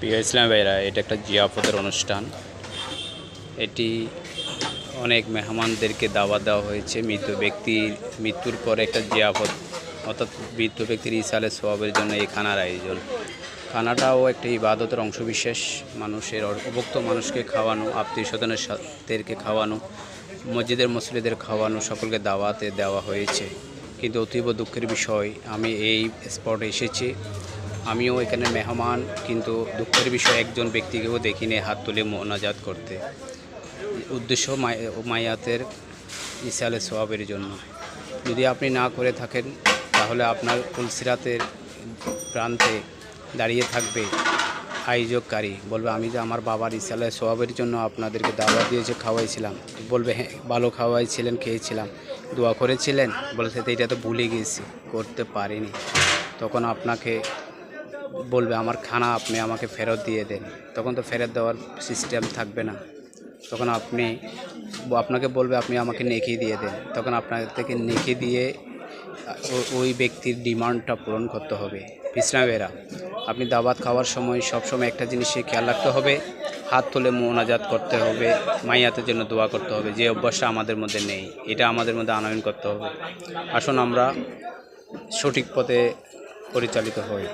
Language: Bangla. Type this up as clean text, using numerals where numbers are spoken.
প্রিয় ইসলাম ভাইরা, এটা একটা জিয়াফতের অনুষ্ঠান। এটি অনেক মেহমানদেরকে দাওয়াত দেওয়া হয়েছে। মৃত্যুর পরে একটা জিয়াফত, অর্থাৎ মৃত ব্যক্তির ইসালে সওয়াবের জন্য এই খানার আয়োজন। খানাটাও একটা ইবাদতের অংশবিশেষ। মানুষের অভুক্ত মানুষকে খাওয়ানো, আত্মীয় স্বজনেরদেরকে খাওয়ানো, মসজিদের মুসল্লিদের খাওয়ানো, সকলকে দাওয়াতে দেওয়া হয়েছে। কিন্তু অতীব দুঃখের বিষয়, আমি এই স্পটে এসেছি, আমিও এখানে মেহমান, কিন্তু দুঃখের বিষয় একজন ব্যক্তিকেও দেখিনি হাত তুলে মোনাজাত করতে। উদ্দেশ্য মায়াতের ইসালে সওয়াবের জন্য। যদি আপনি না করে থাকেন, তাহলে আপনার ফুলসিরাতের প্রান্তে দাঁড়িয়ে থাকবে আয়োজককারী, বলবে আমি যে আমার বাবার ইসালে সওয়াবের জন্য আপনাদেরকে দাওয়াত দিয়েছে, খাওয়াইছিলাম। বলবে হ্যাঁ, ভালো খাওয়াইছিলেন, খেয়েছিলাম, দোয়া করেছিলেন। বলছে এটা তো ভুলে গেছি, করতে পারিনি। তখন আপনাকে বলবে আমার খানা আপনি আমাকে ফেরত দিয়ে দেন। তখন তো ফেরত দেওয়ার সিস্টেম থাকবে না। তখন আপনাকে বলবে আপনি আমাকে নেকি দিয়ে দেন। তখন আপনার থেকে নেকি দিয়ে ওই ব্যক্তির ডিমান্ডটা পূরণ করতে হবে। ইসলামেরা, আপনি দাওয়াত খাওয়ার সময় সবসময় একটা জিনিসে খেয়াল রাখতে হবে, হাত তুলে মোনাজাত করতে হবে, মাইয়াতের জন্য দোয়া করতে হবে। যে অভ্যাসটা আমাদের মধ্যে নেই, এটা আমাদের মধ্যে আনয়ন করতে হবে। আসুন আমরা সঠিক পথে পরিচালিত হই।